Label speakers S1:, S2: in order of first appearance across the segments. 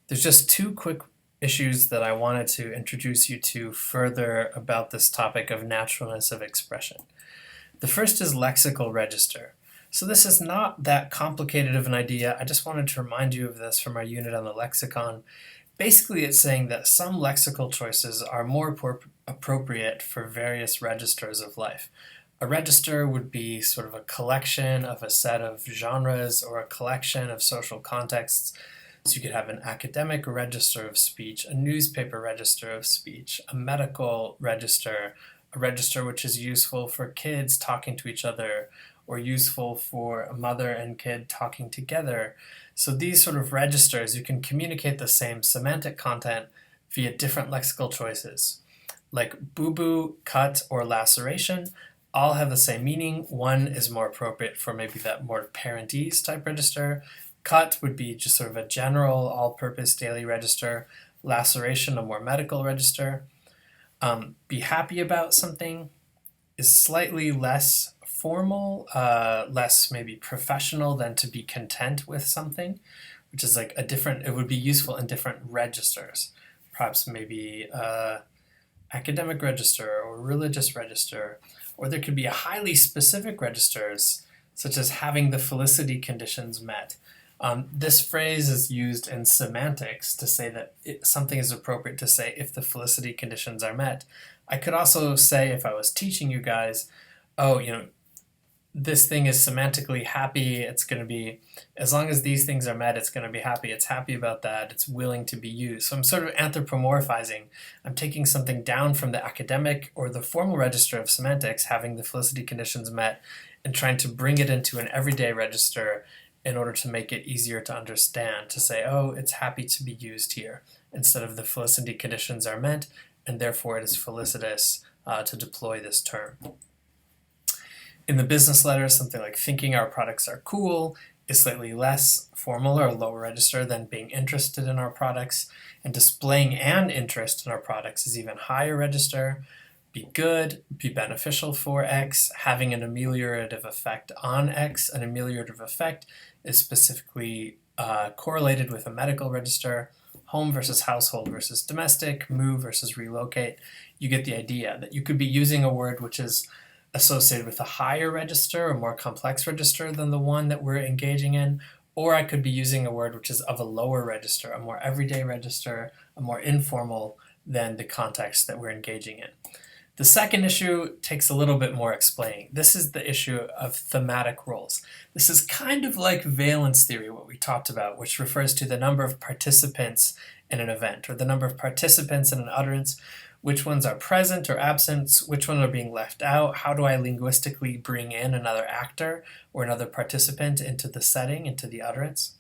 S1: There's just two quick issues that I wanted to introduce you to further about this topic of naturalness of expression. The first is lexical register. So this is not that complicated of an idea. I just wanted to remind you of this from our unit on the lexicon. Basically, it's saying that some lexical choices are more appropriate for various registers of life. A register would be sort of a collection of a set of genres or a collection of social contexts. So you could have an academic register of speech, a newspaper register of speech, a medical register, a register which is useful for kids talking to each other, or useful for a mother and kid talking together. So these sort of registers, you can communicate the same semantic content via different lexical choices. Like boo-boo, cut, or laceration all have the same meaning. One is more appropriate for maybe that more parentese type register. Cut would be just sort of a general all-purpose daily register. Laceration, a more medical register. Be happy about something is slightly less formal, less maybe professional than to be content with something, which is like it would be useful in different registers. Perhaps maybe academic register or religious register, or there could be a highly specific registers, such as having the felicity conditions met. This phrase is used in semantics to say that something is appropriate to say if the felicity conditions are met. I could also say, if I was teaching you guys, oh, this thing is semantically happy, it's going to be, as long as these things are met, it's going to be happy, it's happy about that, it's willing to be used. So I'm sort of anthropomorphizing. I'm taking something down from the academic or the formal register of semantics, having the felicity conditions met, and trying to bring it into an everyday register in order to make it easier to understand, to say, oh, it's happy to be used here, instead of the felicity conditions are met, and therefore it is felicitous to deploy this term. In the business letter, something like thinking our products are cool is slightly less formal or lower register than being interested in our products, and displaying an interest in our products is even higher register. Be good, be beneficial for X, having an ameliorative effect on X. An ameliorative effect is specifically correlated with a medical register. Home versus household versus domestic, move versus relocate. You get the idea that you could be using a word which is associated with a higher register, a more complex register than the one that we're engaging in, or I could be using a word which is of a lower register, a more everyday register, a more informal than the context that we're engaging in. The second issue takes a little bit more explaining. This is the issue of thematic roles. This is kind of like valence theory, what we talked about, which refers to the number of participants in an event, or the number of participants in an utterance. Which ones are present or absent, which ones are being left out, how do I linguistically bring in another actor or another participant into the setting, into the utterance.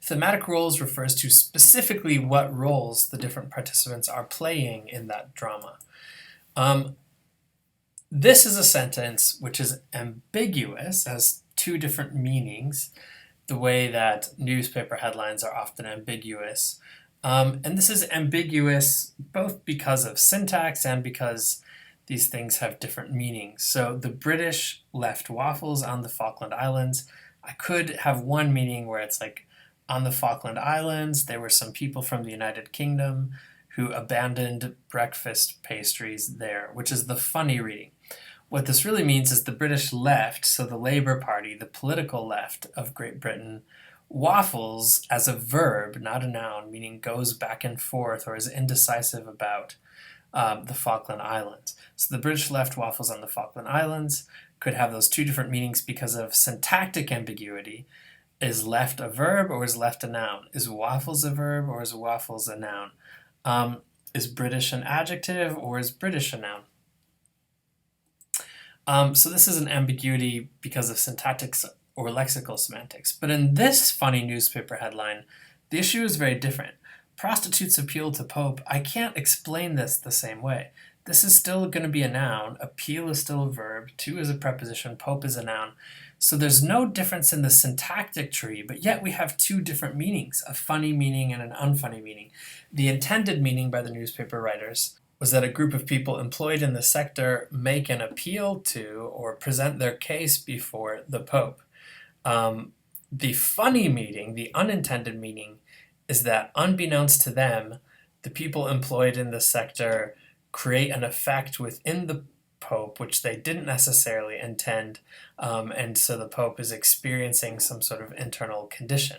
S1: Thematic roles refers to specifically what roles the different participants are playing in that drama. This is a sentence which is ambiguous, has two different meanings, the way that newspaper headlines are often ambiguous. And this is ambiguous both because of syntax and because these things have different meanings. So the British left waffles on the Falkland Islands. I could have one meaning where it's like, on the Falkland Islands, there were some people from the United Kingdom who abandoned breakfast pastries there, which is the funny reading. What this really means is the British left, so the Labour Party, the political left of Great Britain, waffles as a verb, not a noun, meaning goes back and forth or is indecisive about the Falkland Islands. So the British left waffles on the Falkland Islands could have those two different meanings because of syntactic ambiguity. Is left a verb or is left a noun? Is waffles a verb or is waffles a noun? Is British an adjective or is British a noun? So this is an ambiguity because of syntactic or lexical semantics. But in this funny newspaper headline, the issue is very different. Prostitutes appeal to Pope. I can't explain this the same way. This is still going to be a noun. Appeal is still a verb. To is a preposition. Pope is a noun. So there's no difference in the syntactic tree, but yet we have two different meanings, a funny meaning and an unfunny meaning. The intended meaning by the newspaper writers was that a group of people employed in the sector make an appeal to or present their case before the Pope. The funny meaning, the unintended meaning, is that unbeknownst to them, the people employed in the sector create an effect within the Pope which they didn't necessarily intend, and so the Pope is experiencing some sort of internal condition.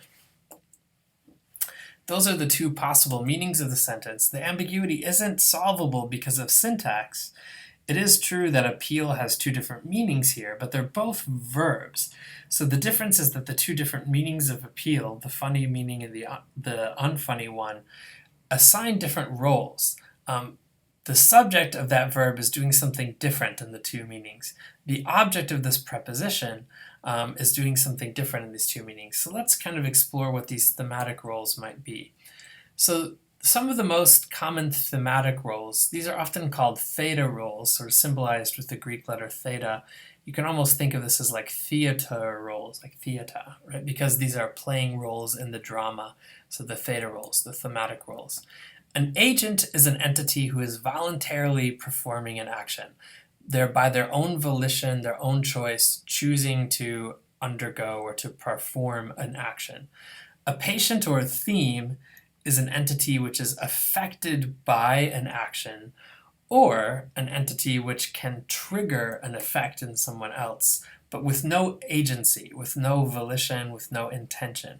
S1: Those are the two possible meanings of the sentence. The ambiguity isn't solvable because of syntax. It is true that appeal has two different meanings here, but they're both verbs. So the difference is that the two different meanings of appeal, the funny meaning and the unfunny one, assign different roles. The subject of that verb is doing something different in the two meanings. The object of this preposition is doing something different in these two meanings. So let's kind of explore what these thematic roles might be. So some of the most common thematic roles, these are often called theta roles, sort of symbolized with the Greek letter theta. You can almost think of this as like theater roles, like theata, right? Because these are playing roles in the drama. So the theta roles, the thematic roles. An agent is an entity who is voluntarily performing an action. They're by their own volition, their own choice, choosing to undergo or to perform an action. A patient or a theme is an entity which is affected by an action, or an entity which can trigger an effect in someone else, but with no agency, with no volition, with no intention.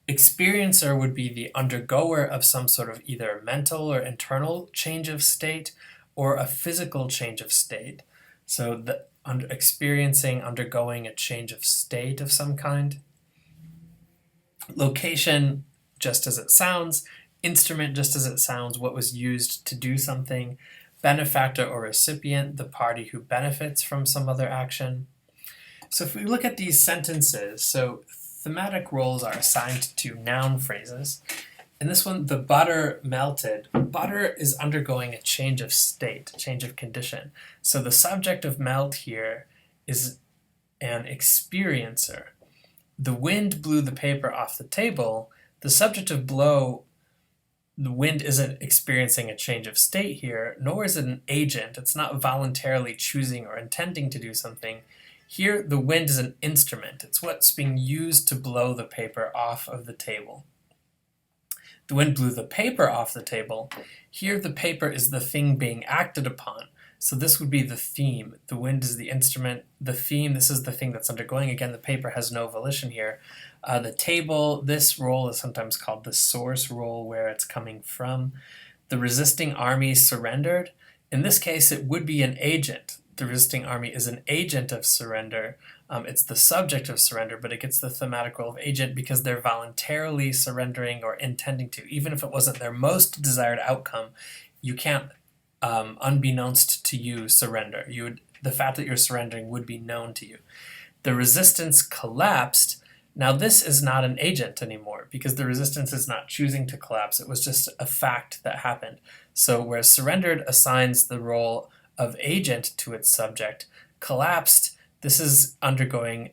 S1: Experiencer would be the undergoer of some sort of either mental or internal change of state or a physical change of state. So the undergoing a change of state of some kind. Location, just as it sounds. Instrument, just as it sounds, what was used to do something. Benefactor or recipient, the party who benefits from some other action. So if we look at these sentences, so thematic roles are assigned to noun phrases. In this one, the butter melted. Butter is undergoing a change of state, a change of condition. So the subject of melt here is an experiencer. The wind blew the paper off the table. The subject of blow, the wind isn't experiencing a change of state here, nor is it an agent. It's not voluntarily choosing or intending to do something. Here, the wind is an instrument. It's what's being used to blow the paper off of the table. The wind blew the paper off the table. Here, the paper is the thing being acted upon. So this would be the theme. The wind is the instrument. The theme, this is the thing that's undergoing. Again, the paper has no volition here. The table, this role is sometimes called the source role, where it's coming from. The resisting army surrendered. In this case, it would be an agent. The resisting army is an agent of surrender. It's the subject of surrender, but it gets the thematic role of agent because they're voluntarily surrendering or intending to. Even if it wasn't their most desired outcome, you can't, unbeknownst to you, surrender. The fact that you're surrendering would be known to you. The resistance collapsed. Now this is not an agent anymore because the resistance is not choosing to collapse. It was just a fact that happened. So whereas surrendered assigns the role of agent to its subject, collapsed, this is undergoing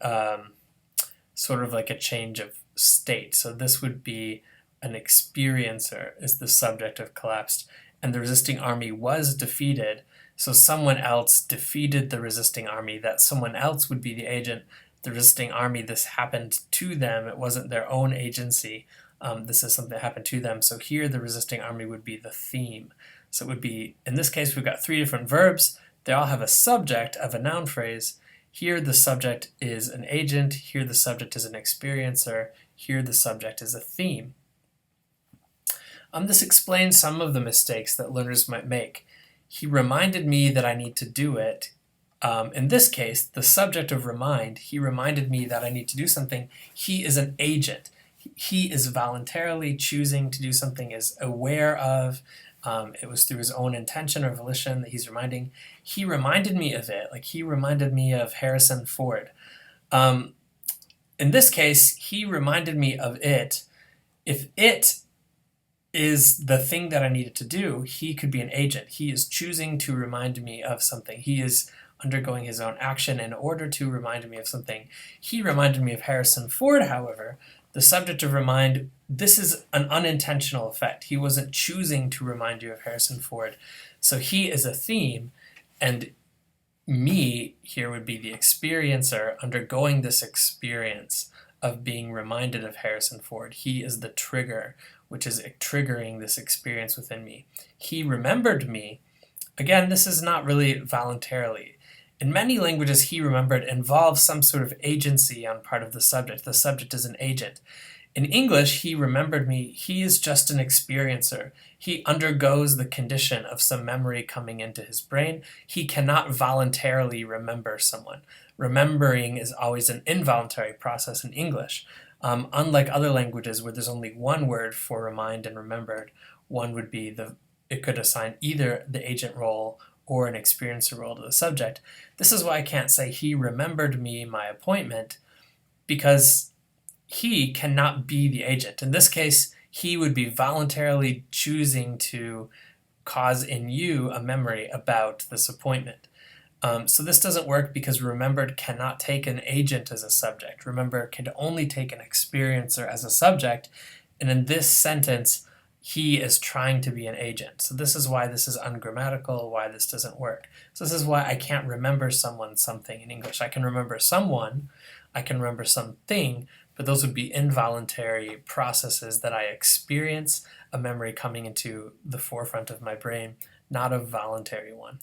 S1: sort of like a change of state. So this would be an experiencer is the subject of collapsed, and the resisting army was defeated. So someone else defeated the resisting army. That someone else would be the agent. The resisting army, this happened to them. It wasn't their own agency. This is something that happened to them. So here the resisting army would be the theme. So it would be, in this case, we've got three different verbs. They all have a subject of a noun phrase. Here the subject is an agent. Here the subject is an experiencer. Here the subject is a theme. This explains some of the mistakes that learners might make. He reminded me that I need to do it. In this case, the subject of remind, he reminded me that I need to do something. He is an agent. He is voluntarily choosing to do something, is aware of. It was through his own intention or volition that he's reminding. He reminded me of it, like he reminded me of Harrison Ford. In this case, he reminded me of it. If it is the thing that I needed to do, he could be an agent. He is choosing to remind me of something. He is undergoing his own action in order to remind me of something. He reminded me of Harrison Ford, however. The subject of remind, this is an unintentional effect. He wasn't choosing to remind you of Harrison Ford. So he is a theme, and me here would be the experiencer undergoing this experience of being reminded of Harrison Ford. He is the trigger, which is triggering this experience within me. He remembered me. Again, this is not really voluntarily. In many languages, he remembered involves some sort of agency on part of the subject. The subject is an agent. In English, he remembered me. He is just an experiencer. He undergoes the condition of some memory coming into his brain. He cannot voluntarily remember someone. Remembering is always an involuntary process in English. Unlike other languages where there's only one word for remind and remembered, one would be it could assign either the agent role or an experiencer role to the subject. This is why I can't say he remembered me my appointment, because he cannot be the agent. In this case, he would be voluntarily choosing to cause in you a memory about this appointment. So this doesn't work because remembered cannot take an agent as a subject. Remember can only take an experiencer as a subject, and in this sentence, he is trying to be an agent. So this is why this is ungrammatical, why this doesn't work. So this is why I can't remember someone something in English. I can remember someone, I can remember something, but those would be involuntary processes that I experience a memory coming into the forefront of my brain, not a voluntary one.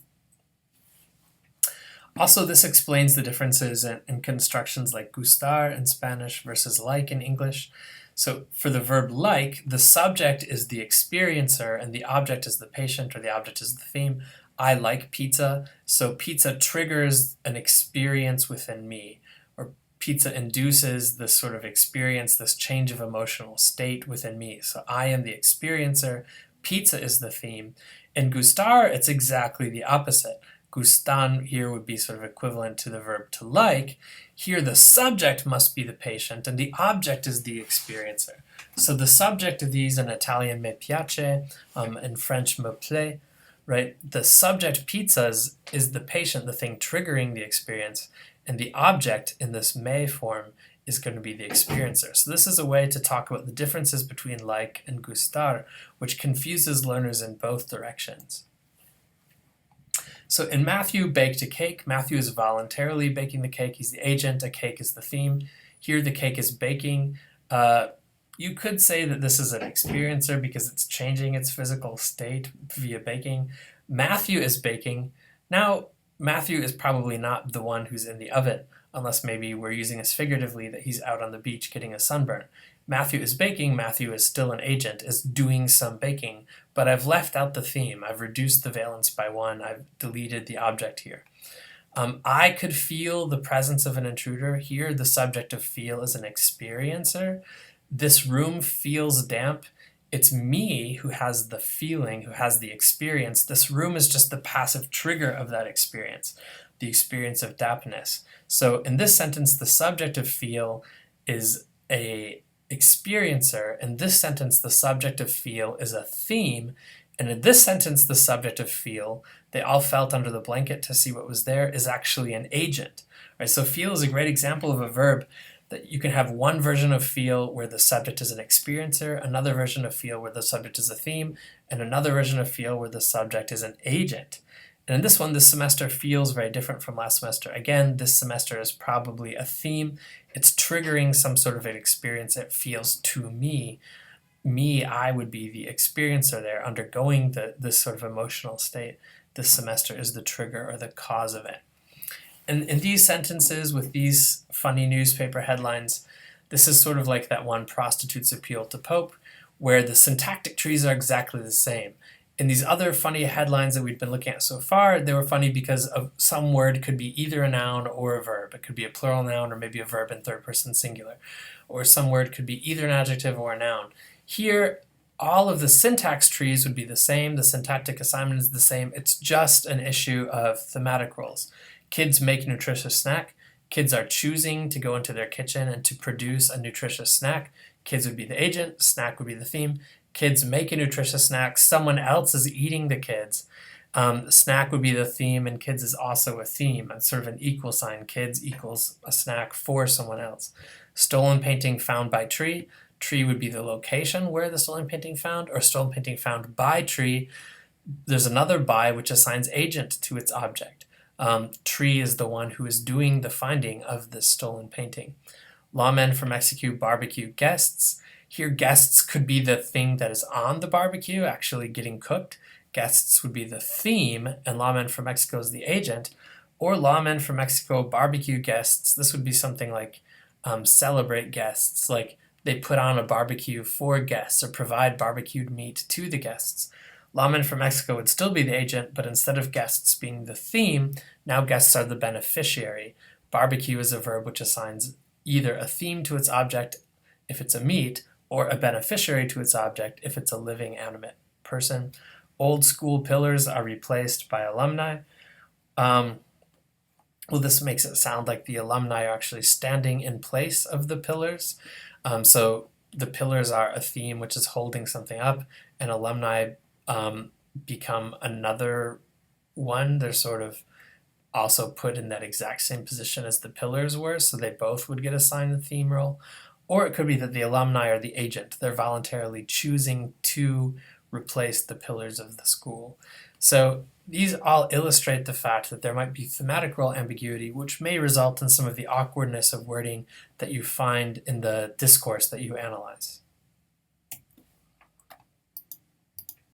S1: Also, this explains the differences in constructions like gustar in Spanish versus like in English. So for the verb like, the subject is the experiencer and the object is the patient, or the object is the theme. I like pizza, so pizza triggers an experience within me, or pizza induces this sort of experience, this change of emotional state within me. So I am the experiencer, pizza is the theme. In gustar, it's exactly the opposite. Gustan here would be sort of equivalent to the verb to like. Here the subject must be the patient and the object is the experiencer. So the subject of these in Italian me piace, in French me plaît, right? The subject pizzas is the patient, the thing triggering the experience, and the object in this me form is going to be the experiencer. So this is a way to talk about the differences between like and gustar, which confuses learners in both directions. So in Matthew baked a cake, Matthew is voluntarily baking the cake. He's the agent, a cake is the theme. Here the cake is baking. You could say that this is an experiencer because it's changing its physical state via baking. Matthew is baking. Now, Matthew is probably not the one who's in the oven, unless maybe we're using this figuratively that he's out on the beach getting a sunburn. Matthew is baking, Matthew is still an agent, is doing some baking, but I've left out the theme. I've reduced the valence by 1. I've deleted the object here. I could feel the presence of an intruder. Here, the subject of feel is an experiencer. This room feels damp. It's me who has the feeling, who has the experience. This room is just the passive trigger of that experience, the experience of dampness. So in this sentence, the subject of feel is a experiencer. In this sentence, the subject of feel is a theme. And in this sentence, the subject of feel, they all felt under the blanket to see what was there, is actually an agent. Right? So feel is a great example of a verb that you can have one version of feel where the subject is an experiencer, another version of feel where the subject is a theme, and another version of feel where the subject is an agent. And in this one, this semester feels very different from last semester. Again, this semester is probably a theme. It's triggering some sort of an experience. It feels to me. I would be the experiencer there, undergoing this sort of emotional state. This semester is the trigger or the cause of it. And in these sentences with these funny newspaper headlines, this is sort of like that one prostitute's appeal to Pope, where the syntactic trees are exactly the same. In these other funny headlines that we've been looking at so far, they were funny because of some word could be either a noun or a verb. It could be a plural noun or maybe a verb in third person singular. Or some word could be either an adjective or a noun. Here, all of the syntax trees would be the same. The syntactic assignment is the same. It's just an issue of thematic roles. Kids make nutritious snack. Kids are choosing to go into their kitchen and to produce a nutritious snack. Kids would be the agent. Snack would be the theme. Kids make a nutritious snack. Someone else is eating the kids. Snack would be the theme, and kids is also a theme. It's sort of an equal sign. Kids equals a snack for someone else. Stolen painting found by tree. Tree would be the location where the stolen painting found, or stolen painting found by tree. There's another by which assigns agent to its object. Tree is the one who is doing the finding of this stolen painting. Lawmen from Mexico barbecue guests. Here, guests could be the thing that is on the barbecue actually getting cooked. Guests would be the theme, and lawmen from Mexico is the agent. Or lawmen from Mexico barbecue guests. This would be something like celebrate guests, like they put on a barbecue for guests or provide barbecued meat to the guests. Lawmen from Mexico would still be the agent, but instead of guests being the theme, now guests are the beneficiary. Barbecue is a verb which assigns either a theme to its object if it's a meat, or a beneficiary to its object if it's a living animate person. Old school pillars are replaced by alumni. Well, this makes it sound like the alumni are actually standing in place of the pillars. So the pillars are a theme which is holding something up, and alumni become another one. They're sort of also put in that exact same position as the pillars were, so they both would get assigned the theme role. Or it could be that the alumni are the agent. They're voluntarily choosing to replace the pillars of the school. So these all illustrate the fact that there might be thematic role ambiguity, which may result in some of the awkwardness of wording that you find in the discourse that you analyze.